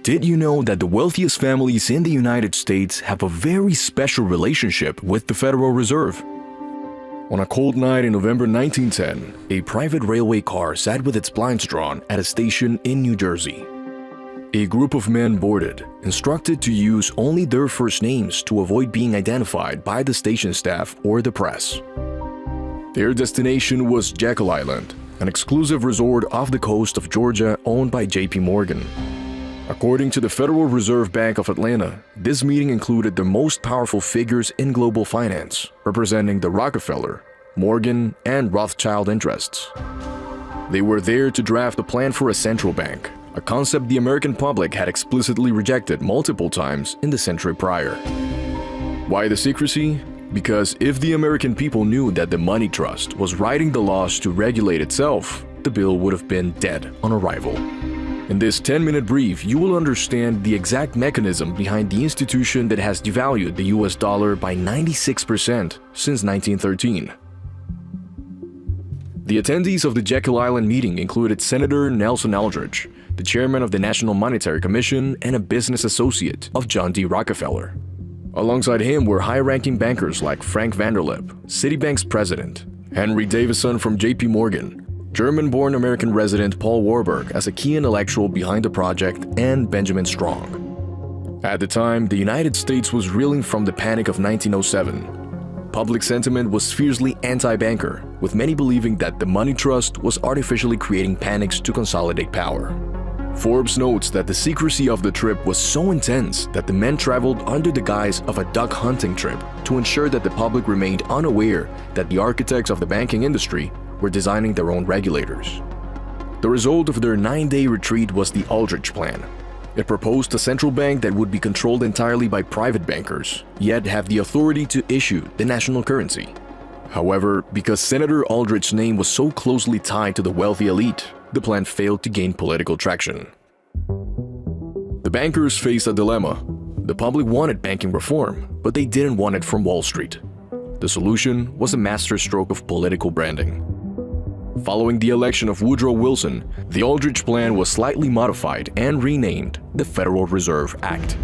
Did you know that the wealthiest families in the United States have a very special relationship with the Federal Reserve? On a cold night in November 1910, a private railway car sat with its blinds drawn at a station in New Jersey. A group of men boarded, instructed to use only their first names to avoid being identified by the station staff or the press. Their destination was Jekyll Island, an exclusive resort off the coast of Georgia owned by J.P. Morgan. According to the Federal Reserve Bank of Atlanta, this meeting included the most powerful figures in global finance, representing the Rockefeller, Morgan, and Rothschild interests. They were there to draft a plan for a central bank, a concept the American public had explicitly rejected multiple times in the century prior. Why the secrecy? Because if the American people knew that the money trust was writing the laws to regulate itself, the bill would have been dead on arrival. In this 10-minute brief, you will understand the exact mechanism behind the institution that has devalued the US dollar by 96% since 1913. The attendees of the Jekyll Island meeting included Senator Nelson Aldrich, the chairman of the National Monetary Commission and a business associate of John D. Rockefeller. Alongside him were high-ranking bankers like Frank Vanderlip, Citibank's president, Henry Davison from J.P. Morgan, German-born American resident Paul Warburg as a key intellectual behind the project, and Benjamin Strong. At the time, the United States was reeling from the panic of 1907. Public sentiment was fiercely anti-banker, with many believing that the money trust was artificially creating panics to consolidate power. Forbes notes that the secrecy of the trip was so intense that the men traveled under the guise of a duck hunting trip to ensure that the public remained unaware that the architects of the banking industry were designing their own regulators. The result of their 9-day retreat was the Aldrich Plan. It proposed a central bank that would be controlled entirely by private bankers, yet have the authority to issue the national currency. However, because Senator Aldrich's name was so closely tied to the wealthy elite, the plan failed to gain political traction. The bankers faced a dilemma. The public wanted banking reform, but they didn't want it from Wall Street. The solution was a masterstroke of political branding. Following the election of Woodrow Wilson, the Aldrich Plan was slightly modified and renamed the Federal Reserve Act.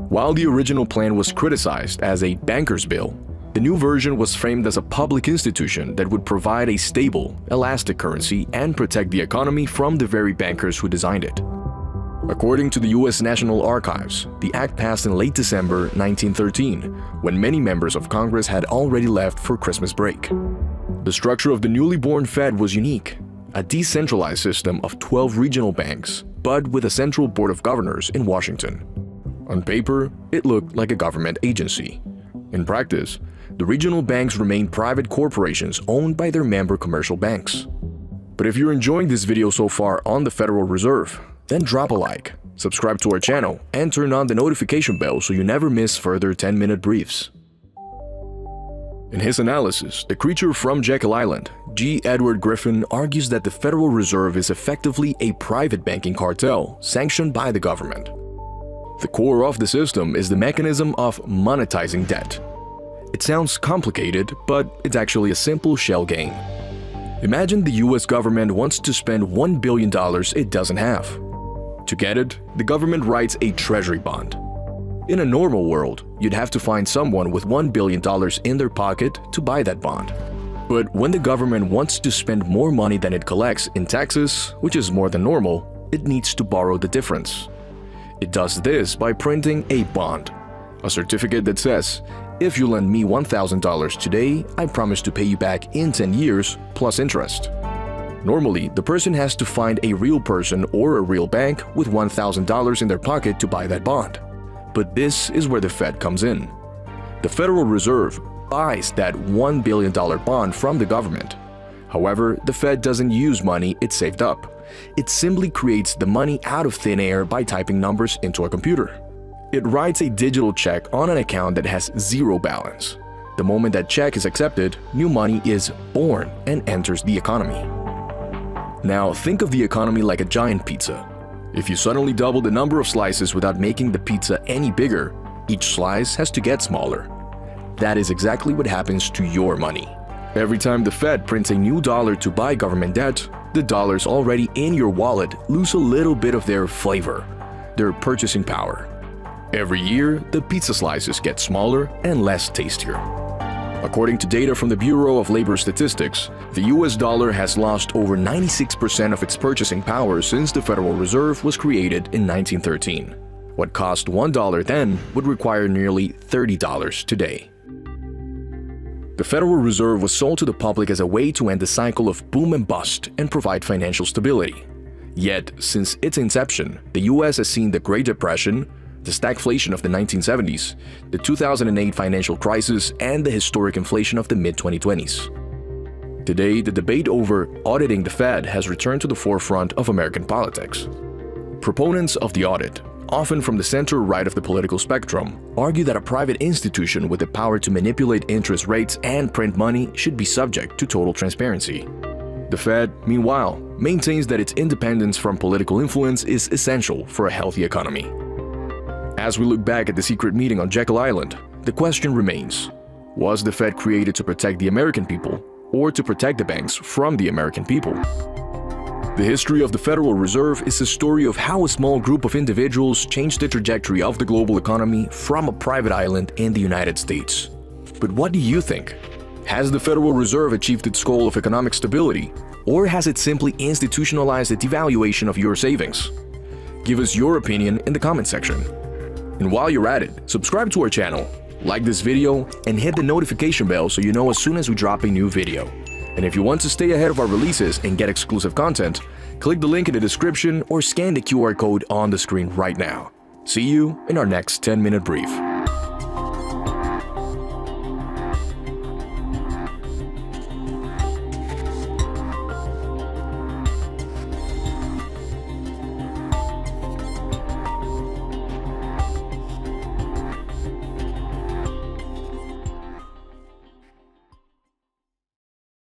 While the original plan was criticized as a banker's bill, the new version was framed as a public institution that would provide a stable, elastic currency and protect the economy from the very bankers who designed it. According to the U.S. National Archives, the act passed in late December 1913, when many members of Congress had already left for Christmas break. The structure of the newly born Fed was unique, a decentralized system of 12 regional banks, but with a central board of governors in Washington. On paper, it looked like a government agency. In practice, the regional banks remained private corporations owned by their member commercial banks. But if you're enjoying this video so far on the Federal Reserve, then drop a like, subscribe to our channel, and turn on the notification bell so you never miss further 10-minute briefs. In his analysis, The Creature from Jekyll Island, G. Edward Griffin argues that the Federal Reserve is effectively a private banking cartel sanctioned by the government. The core of the system is the mechanism of monetizing debt. It sounds complicated, but it's actually a simple shell game. Imagine the US government wants to spend $1 billion it doesn't have. To get it, the government writes a treasury bond. In a normal world, you'd have to find someone with $1 billion in their pocket to buy that bond. But when the government wants to spend more money than it collects in taxes, which is more than normal, it needs to borrow the difference. It does this by printing a bond, a certificate that says, if you lend me $1,000 today, I promise to pay you back in 10 years plus interest. Normally, the person has to find a real person or a real bank with $1,000 in their pocket to buy that bond. But this is where the Fed comes in. The Federal Reserve buys that $1 billion bond from the government. However, the Fed doesn't use money it saved up. It simply creates the money out of thin air by typing numbers into a computer. It writes a digital check on an account that has zero balance. The moment that check is accepted, new money is born and enters the economy. Now think of the economy like a giant pizza. If you suddenly double the number of slices without making the pizza any bigger, each slice has to get smaller. That is exactly what happens to your money. Every time the Fed prints a new dollar to buy government debt, the dollars already in your wallet lose a little bit of their flavor. their purchasing power. Every year, the pizza slices get smaller and less tastier. According to data from the Bureau of Labor Statistics, the US dollar has lost over 96% of its purchasing power since the Federal Reserve was created in 1913. What cost $1 then would require nearly $30 today. The Federal Reserve was sold to the public as a way to end the cycle of boom and bust and provide financial stability. Yet, since its inception, the US has seen the Great Depression, the stagflation of the 1970s, the 2008 financial crisis, and the historic inflation of the mid-2020s. Today, the debate over auditing the Fed has returned to the forefront of American politics. Proponents of the audit, often from the center-right of the political spectrum, argue that a private institution with the power to manipulate interest rates and print money should be subject to total transparency. The Fed, meanwhile, maintains that its independence from political influence is essential for a healthy economy. As we look back at the secret meeting on Jekyll Island, the question remains: was the Fed created to protect the American people, or to protect the banks from the American people? The history of the Federal Reserve is a story of how a small group of individuals changed the trajectory of the global economy from a private island in the United States. But what do you think? Has the Federal Reserve achieved its goal of economic stability, or has it simply institutionalized the devaluation of your savings? Give us your opinion in the comment section. And while you're at it, subscribe to our channel, like this video, and hit the notification bell so you know as soon as we drop a new video. And if you want to stay ahead of our releases and get exclusive content, click the link in the description or scan the QR code on the screen right now. See you in our next 10-minute brief.